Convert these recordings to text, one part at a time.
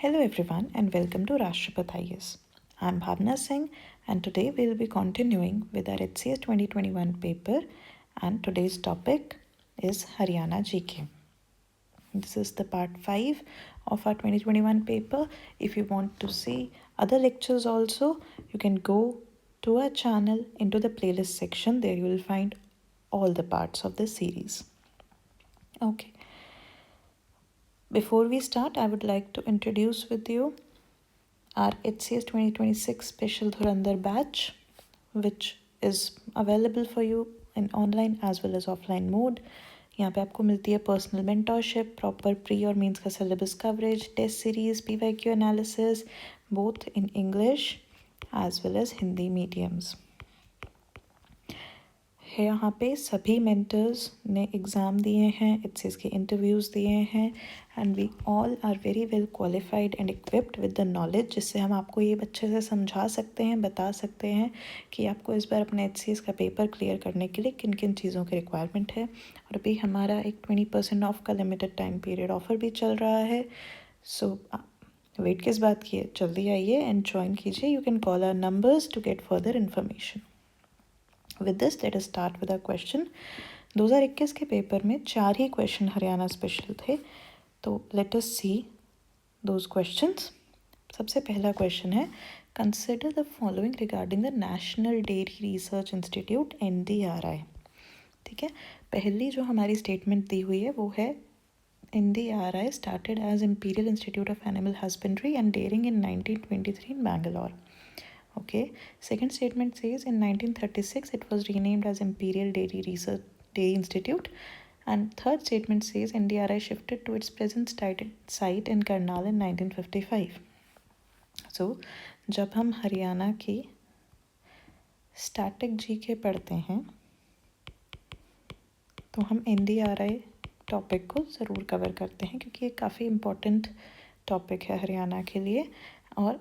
Hello everyone and welcome to Rashtrapat IAS. I'm Bhavna Singh and today we'll be continuing with our HCS 2021 paper and today's topic is Haryana GK. This is the part 5 of our 2021 paper. If you want to see other lectures also, you can go to our channel into the playlist section. There you will find all the parts of the series. Okay. Before we start, I would like to introduce with you our HCS 2026 special Dhurandhar batch, which is available for you in online as well as offline mode. यहाँ पे आपको मिलती है personal mentorship, proper pre और mains का syllabus coverage, test series, PYQ analysis both in English as well as Hindi mediums है। यहाँ पे सभी मेंटर्स ने एग्ज़ाम दिए हैं, HCS के इंटरव्यूज़ दिए हैं and we all are very well qualified and equipped with the knowledge, जिससे हम आपको ये अच्छे से समझा सकते हैं, बता सकते हैं कि आपको इस बार अपने HCS का पेपर क्लियर करने के लिए किन किन चीज़ों की रिक्वायरमेंट है। और अभी हमारा एक 20% ऑफ का लिमिटेड टाइम पीरियड ऑफर भी चल रहा है। सो वेट किस बात की है, जल्दी आइए एंड ज्वाइन कीजिए। You can call our numbers to get further information. With this, let us start with our question. 2021 के पेपर में 4 ही क्वेश्चन हरियाणा स्पेशल थे, तो let us see those questions. सबसे पहला क्वेश्चन है, consider the following regarding the National Dairy Research Institute NDRI. ठीक है, पहली जो हमारी स्टेटमेंट दी हुई है वो है NDRI started as Imperial Institute of Animal Husbandry and Dairying in 1923 in Bangalore. Okay, second statement says in 1936 it was renamed as Imperial Dairy Institute, and third statement says NDRI shifted to its present site in Karnal in 1955. So जब हम हरियाणा की static GK पढ़ते हैं तो हम NDRI topic को ज़रूर cover करते हैं, क्योंकि ये काफ़ी इम्पोर्टेंट टॉपिक है हरियाणा के लिए। और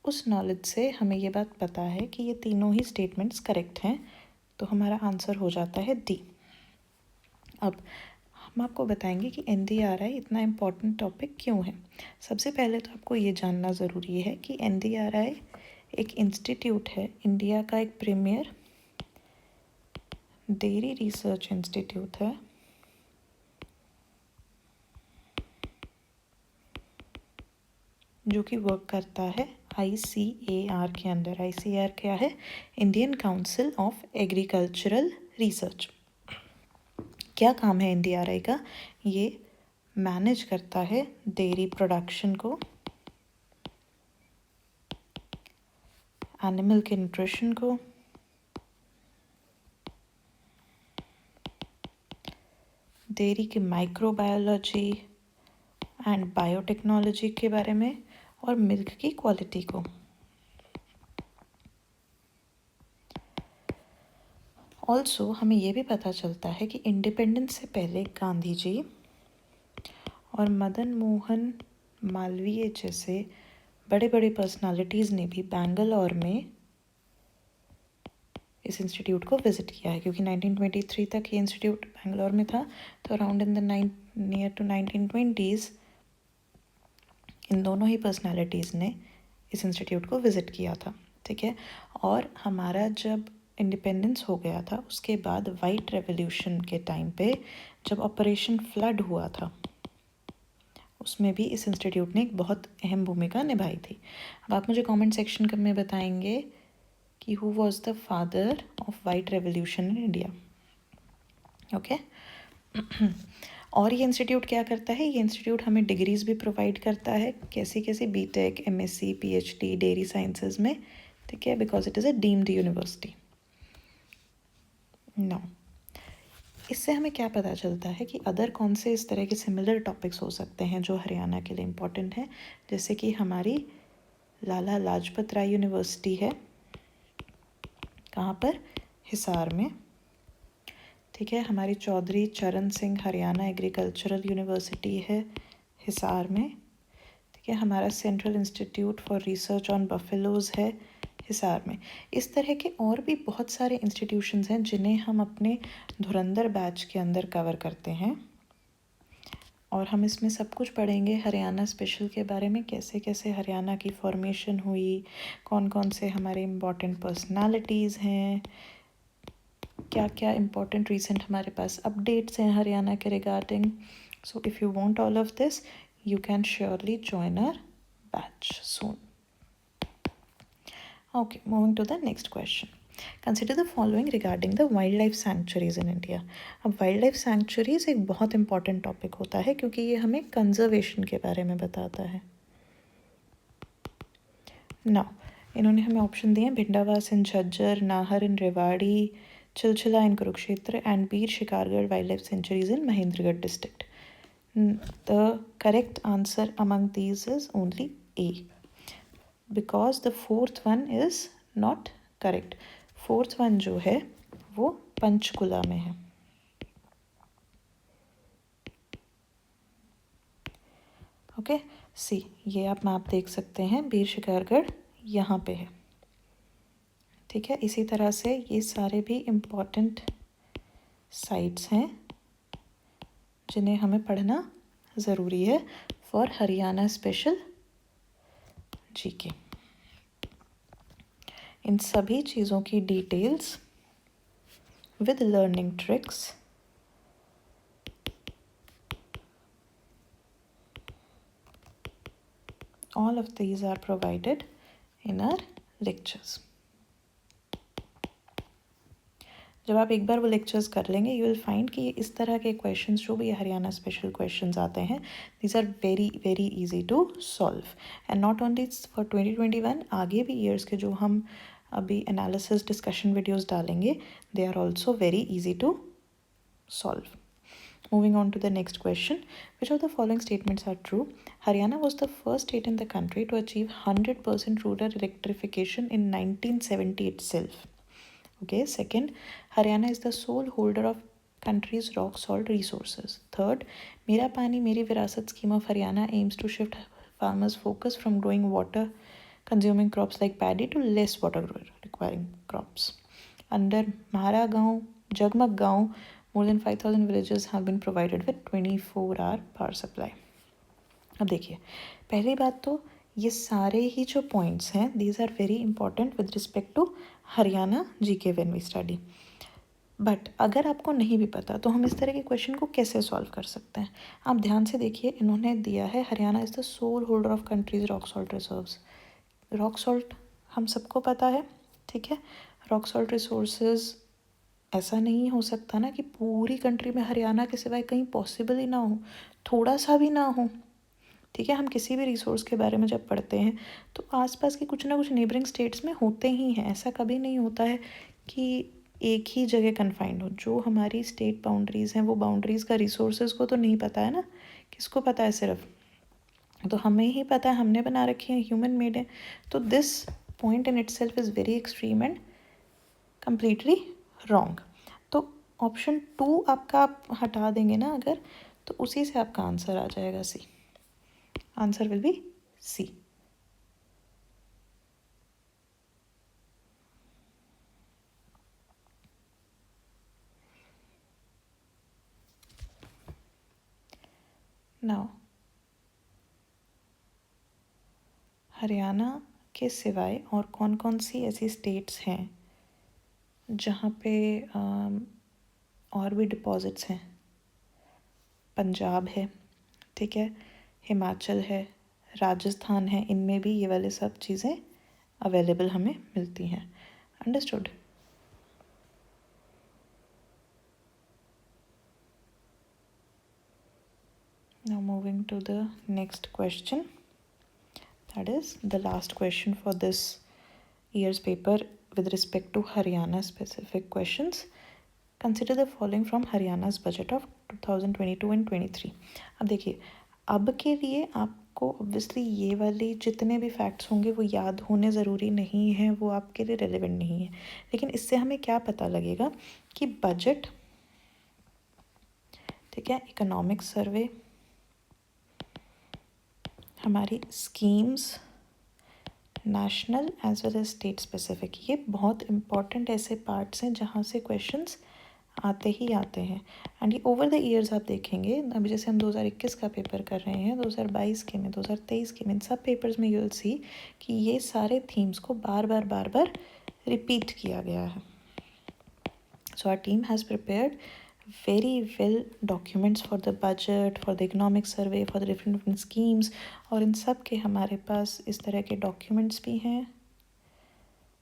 उस नॉलेज से हमें ये बात पता है कि ये तीनों ही स्टेटमेंट्स करेक्ट हैं, तो हमारा आंसर हो जाता है डी। अब हम आपको बताएंगे कि NDRI इतना इम्पोर्टेंट टॉपिक क्यों है। सबसे पहले तो आपको ये जानना ज़रूरी है कि NDRI एक इंस्टीट्यूट है, इंडिया का एक प्रीमियर डेयरी रिसर्च इंस्टीट्यूट है जो कि वर्क करता है ICAR के अंदर। ICAR क्या है? Indian council of agricultural research. क्या काम है NDRI का? ये मैनेज करता है डेयरी प्रोडक्शन को, एनिमल के न्यूट्रिशन को, डेयरी के माइक्रोबायोलॉजी एंड बायोटेक्नोलॉजी के बारे में, और मिल्क की क्वालिटी को। ऑल्सो हमें ये भी पता चलता है कि इंडिपेंडेंस से पहले गांधी जी और मदन मोहन मालवीय जैसे बड़े बड़े पर्सनालिटीज़ ने भी बैंगलोर में इस इंस्टीट्यूट को विज़िट किया है, क्योंकि 1923 तक ये इंस्टीट्यूट बैंगलोर में था। तो around in the near to 1920s इन दोनों ही पर्सनालिटीज़ ने इस इंस्टीट्यूट को विज़िट किया था। ठीक है, और हमारा जब इंडिपेंडेंस हो गया था उसके बाद वाइट रेवोल्यूशन के टाइम पे जब ऑपरेशन फ्लड हुआ था, उसमें भी इस इंस्टीट्यूट ने एक बहुत अहम भूमिका निभाई थी। अब आप मुझे कमेंट सेक्शन में बताएंगे कि who was the father of white revolution in India. Okay, और ये इंस्टीट्यूट क्या करता है? ये इंस्टीट्यूट हमें डिग्रीज़ भी प्रोवाइड करता है। कैसी कैसी? BTech, MSc, PhD dairy sciences में। ठीक है, because it is a deemed university. No, इससे हमें क्या पता चलता है कि अदर कौन से इस तरह के सिमिलर टॉपिक्स हो सकते हैं जो हरियाणा के लिए इम्पोर्टेंट हैं। जैसे कि हमारी लाला लाजपत राय यूनिवर्सिटी है, कहाँ पर? हिसार में। ठीक है, हमारी चौधरी चरण सिंह हरियाणा एग्रीकल्चरल यूनिवर्सिटी है, हिसार में। ठीक है, हमारा central institute for research on buffaloes है, हिसार में। इस तरह के और भी बहुत सारे इंस्टीट्यूशंस हैं जिन्हें हम अपने धुरंधर बैच के अंदर कवर करते हैं। और हम इसमें सब कुछ पढ़ेंगे हरियाणा स्पेशल के बारे में, कैसे कैसे हरियाणा की फॉर्मेशन हुई, कौन कौन से हमारे इम्पॉर्टेंट पर्सनालिटीज़ हैं, क्या क्या इम्पोर्टेंट रिसेंट हमारे पास अपडेट्स हैं हरियाणा के regarding. So if you want all of this, you can surely join our batch soon. Okay, moving to the next question. Consider the following regarding the wildlife sanctuaries in India. अब wildlife sanctuaries एक बहुत important topic होता है क्योंकि ये हमें conservation के बारे में बताता है. Now, इन्होंने हमें ऑप्शन दिए हैं Bhindawas in Jhajjar, Nahar in Rewari, Chilchila in Kurukshetra and Bir Shikargarh wildlife sanctuaries in Mahendragarh district. The correct answer among these is only A, because the fourth one is not correct. Fourth one जो है वो पंचकुला में है. ओके, सी ये आप मैप देख सकते हैं, बीर शिकारगढ़ यहाँ पे है. ठीक है, इसी तरह से ये सारे भी इम्पोर्टेंट साइट्स हैं जिन्हें हमें पढ़ना ज़रूरी है फॉर हरियाणा स्पेशल जीके. इन सभी चीज़ों की details with learning tricks all of these are provided in our lectures. जब आप एक बार वो लेक्चर्स कर लेंगे यू विल फाइंड कि इस तरह के क्वेश्चंस जो भी हरियाणा स्पेशल क्वेश्चंस आते हैं, these are very very easy to solve. And not only for 2021, आगे भी ईयर्स के जो हम अभी एनालिसिस डिस्कशन वीडियोस डालेंगे, they are also very easy to solve. Moving on to the next question. Which of the following statements are true? Haryana was the first state in the country to achieve 100% rural electrification in 1970 itself. Okay, second, Haryana is the sole holder of country's rock salt resources. Third, Mera Pani Meri Virasat scheme of Haryana aims to shift farmers' focus from growing water consuming crops like paddy to less water requiring crops. Under Mahara Gaon, Jagmag Gaon, more than 5,000 villages have been provided with 24-hour power supply. अब देखिए, पहली बात तो ये सारे ही जो points हैं, these are very important with respect to Haryana GK when we study. But अगर आपको नहीं भी पता तो हम इस तरह के क्वेश्चन को कैसे सॉल्व कर सकते हैं. आप ध्यान से देखिए, इन्होंने दिया है Haryana is the sole holder of countries rock salt resource. Rock salt हम सबको पता है, ठीक है. रॉक सॉल्ट रिसोर्सेज ऐसा नहीं हो सकता ना कि पूरी कंट्री में हरियाणा के सिवाय कहीं पॉसिबल ही ना हो, थोड़ा सा भी ना हो. ठीक है, हम किसी भी रिसोर्स के बारे में जब पढ़ते हैं तो आसपास के कुछ ना कुछ नेबरिंग स्टेट्स में होते ही हैं. ऐसा कभी नहीं होता है कि एक ही जगह कन्फाइंड हो. जो हमारी स्टेट बाउंड्रीज़ हैं वो बाउंड्रीज़ का रिसोर्सेज को तो नहीं पता है ना, किसको पता है? सिर्फ तो हमें ही पता है, हमने बना रखी है, ह्यूमन मेड है. तो this point in itself is very extreme and completely wrong. तो ऑप्शन 2 आपका आप हटा देंगे ना अगर, तो उसी से आपका आंसर आ जाएगा C. Answer will be C. Now Haryana के सिवाय और कौन कौन सी ऐसी स्टेट्स हैं जहाँ पे और भी डिपॉजिट्स हैं? पंजाब है, ठीक है, हिमाचल है, राजस्थान है, इनमें भी ये वाले सब चीज़ें अवेलेबल हमें मिलती हैं. Understood? Now moving to the next question. That is the last question for this year's paper with respect to Haryana specific questions. Consider the following from Haryana's budget of 2022 and 23. अब देखिए, अब के लिए आपको obviously ये वाली जितने भी फैक्ट्स होंगे वो याद होने ज़रूरी नहीं है, वो आपके लिए रेलेवेंट नहीं है. लेकिन इससे हमें क्या पता लगेगा कि बजट, ठीक है, इकोनॉमिक सर्वे, हमारी schemes national as well as state specific, ये बहुत इंपॉर्टेंट ऐसे पार्ट्स हैं जहाँ से क्वेश्चंस आते ही आते हैं। एंड ये ओवर द ईयर्स आप देखेंगे, अभी जैसे हम 2021 का पेपर कर रहे हैं, 2022 के में, 2023 के में, इन सब पेपर्स में यू विल सी कि ये सारे थीम्स को बार बार रिपीट किया गया है। So our team has prepared very well documents for the budget, for the economic survey, for the different schemes, और इन सब के हमारे पास इस तरह के डॉक्यूमेंट्स भी हैं,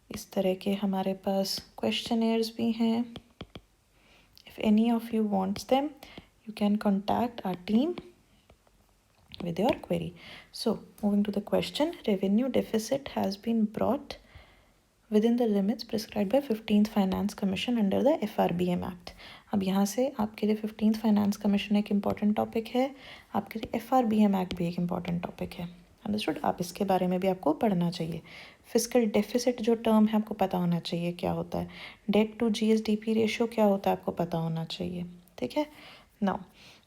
इस तरह के हमारे पास क्वेश्चनर्स भी हैं। If any of you wants them, you can contact our team with your query. So moving to the question, revenue deficit has been brought within the limits prescribed by 15th Finance Commission under the FRBM Act. अब यहाँ से आपके लिए 15th finance commission एक important topic है, आपके लिए FRBM act भी एक इम्पॉर्टेंट टॉपिक है। अंडरस्टूड? आप इसके बारे में भी आपको पढ़ना चाहिए। फिजिकल डेफिसिट जो टर्म है आपको पता होना चाहिए क्या होता है। डेट टू GSDP रेशियो क्या होता है आपको पता होना चाहिए। ठीक है। नाउ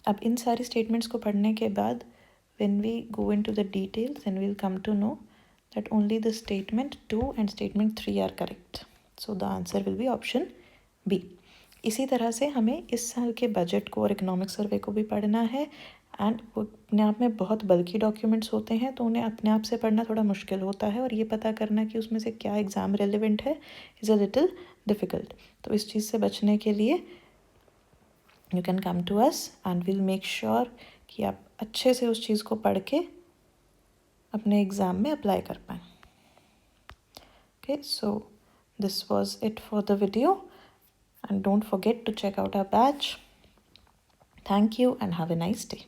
अब इन सारी स्टेटमेंट्स को पढ़ने के बाद when we go into the details then we will come to know that only the statement 2 and statement 3 are correct. So the answer will be option B. इसी तरह से हमें इस साल के बजट को और इकोनॉमिक सर्वे को भी पढ़ना है। एंड वो अपने आप में बहुत बल्कि डॉक्यूमेंट्स होते हैं, तो उन्हें अपने आप से पढ़ना थोड़ा मुश्किल होता है, और ये पता करना कि उसमें से क्या एग्ज़ाम रेलिवेंट है इज़ अ लिटिल डिफ़िकल्ट। तो इस चीज़ से बचने के लिए you can come to us and will make sure कि आप अच्छे से उस चीज़ को पढ़ के अपने एग्ज़ाम में अप्लाई कर पाएँ। Okay, so this was it for the video, and don't forget to check out our batch. Thank you and have a nice day.